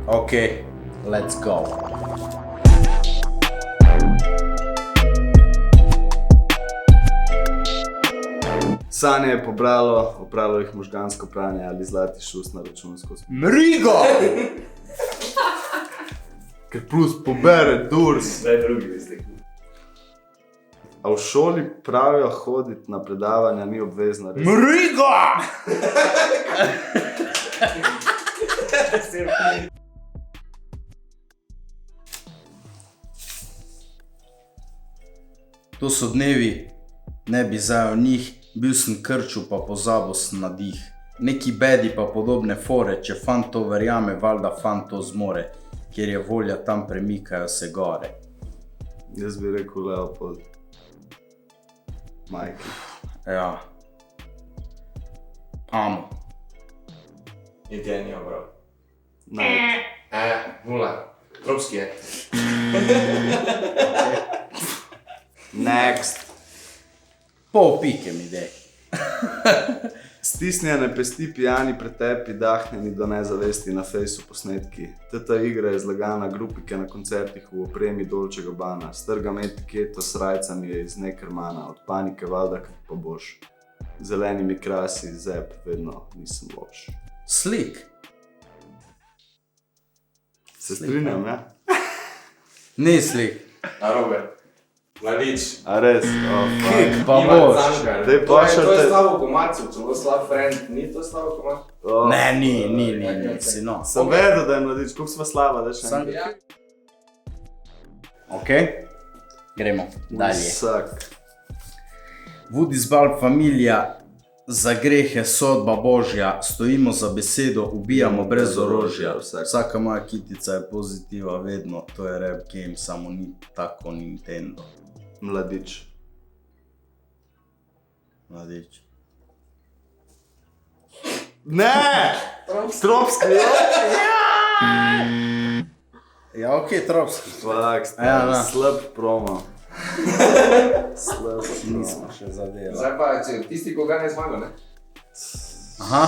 Ok, let's go. Sanje je opralo jih možgansko pranje ali zlati šus na računsko. Mrigo! Ker plus pobere durs. Daj drugi listek. A v šoli pravijo hoditi na predavanja ni obvezno, res? Mrigo! To so dnevi, ne bi zdaj o njih, bil sem krču pa pozabil sem na dih. Neki bedi pa podobne fore, če fant to verjame, valjda fant to zmore, kjer je volja, tam premikajo se gore. Jaz bi rekel Leopold. Majki. Ja. Amo. Niti ja ni obral. Ne. 0. Tropski je. Next. Pol pike mi dej. Stisnjene pesti, pijani pretepi, dahnjeni do nezavesti na fejsu posnetki. Teta igra je zlagana, grupike na koncertih v opremi Dolce Gabbana. Strgam etiketo s rajcami je iz Neckermana, od panike valda kak pa boš. Zelenimi krasi, zep, vedno nisem loš. Slik. Se strinjam, ja? Ni slik. Narobe. Mladič. A res? Oh, Kik pa Ivan boš. Cankar. Daj To je pošljite. Slavo Komarcev, celo slab friend. Ni to Slavo Komarcev? Oh. Ne, ni, si no. Sem vedel, da je mladič, koliko sva slava, da še Sam- enkrat. Ja. Ok, gremo dalje. Vsak. Woodisbal familija, za grehe sodba Božja, stojimo za besedo, ubijamo brez orožja. Vsaka moja kitica je pozitiva vedno, to je rap game, samo ni tako Nintendo. Mladič. Mladič. Ne! Stropski. Ja, ok, tropski. Fuck, Ja, da. slab promo. Slab Nismo še zadela. Zdaj pa, če tisti, ko ga ne zmaga, ne? Aha.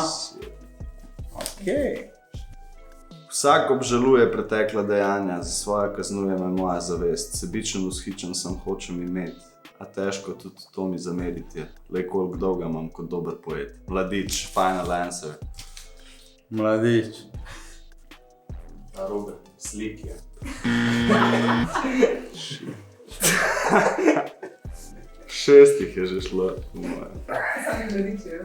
Ok. Vsak obžaluje pretekla dejanja, za svoje kaznuje me moja zavest. Sebičen, vzhičen sem, hočem imeti, a težko tudi to mi zameriti je. Lej koliko dolga imam kot dober poet. Mladič, final answer. Mladič. Narobe. Slik je. Šestih je že šlo. po mojem. Sami mladiči, ja.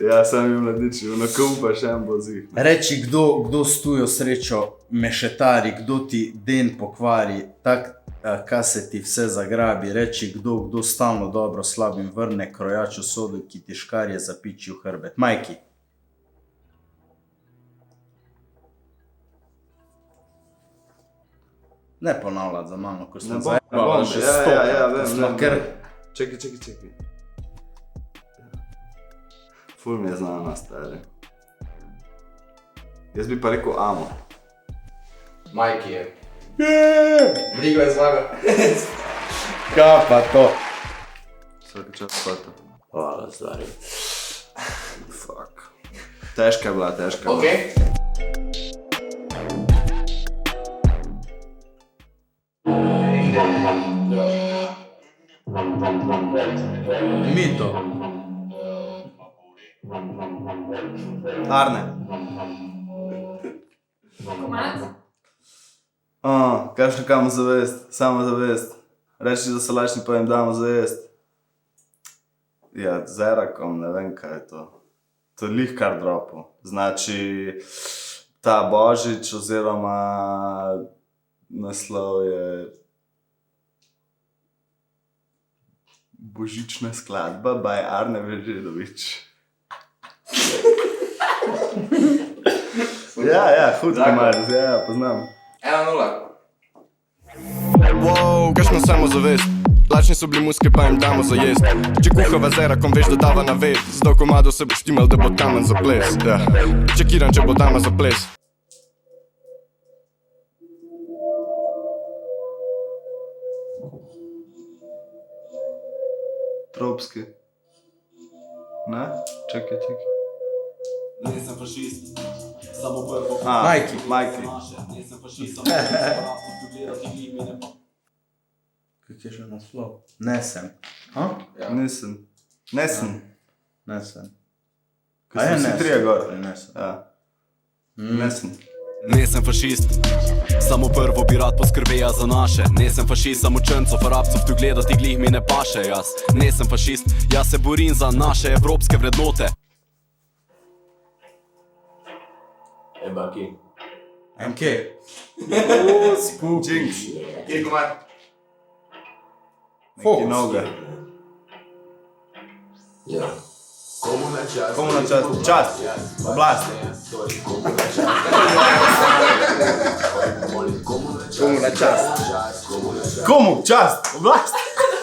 Ja, sami mladiči, na kumpa še en bo zih. Reči, kdo s tujo srečo mešetari, kdo ti den pokvari, tak, ka se ti vse zagrabi. Reči, kdo stalno dobro slabim vrne, krojač usodo, ki ti škarje zapiči v hrbet. Majki. Ne ponavljati za mano, ko Ne sem bom, ne zajebala bom. že Ja, stokrat, ja, ko vem, smo vem, kar... vem. Čekaj. Ful mi je znana, stari. Jaz bi pa rekel amo. Majki je. Brigo je zmaga. Kaj pa to? Vsake čas pata. Hvala, stari. Fuck. Težka je bila, težka je Ok. bila. Mito. Arne. Kakšno kamo zavest, samo zavest. Reči, da se lačni pa jim damo za jest. Ja, z Erakom, ne vem kaj je to. To je lih kar dropo. Znači, ta Božič oziroma naslov je Božična skladba by Arne Vežidovič. Ja, hud komad, ja, poznam. 1-0. Wow, kakšno samozavest. Lačni so bili muske, pa jim damo za jest. Če kuhava z Erakom, veš, da dava na ved. Z do komado se bo štimal, da bo kamen za ples, ja. Čekiram, če bo dama za ples. Tropski. Ne? Čekaj. Nisem fašist. Majki. Majki. Kak je že naslov? Nesem. A? Ja. Nisem. Nesem. Nesem. Ko smo vsi trije gor. Nesem. Ja. Nesem. Nisem fašist, samo prvo bi rad poskrbel za naše. Nisem fašist, samo črncov, arabcev tu gledati glih mi ne paše. Jaz nisem fašist, jaz se borim za naše evropske vrednote. Ebaki. MK. Jinx. Kje komad? Neki noge. Ja. Komu na čast? Komu na čast? Čast. Oblast. Komu na čast. Komu? Čast. Oblast.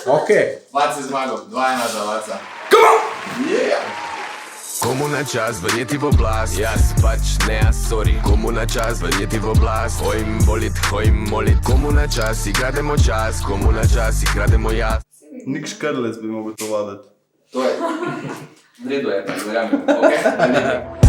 Ok. Vac je zmagal, 2-1 za Vaca. Komu na čas verjeti v oblast, jaz pač ne, sorry. Komu na čas verjeti v oblast, hojim volit, hojim molit. Komu na čas igrademo čas, komu na čas igrademo jaz. Nik Škrlec bi mogel to voditi. To je. V redu je, verjamem. Ok,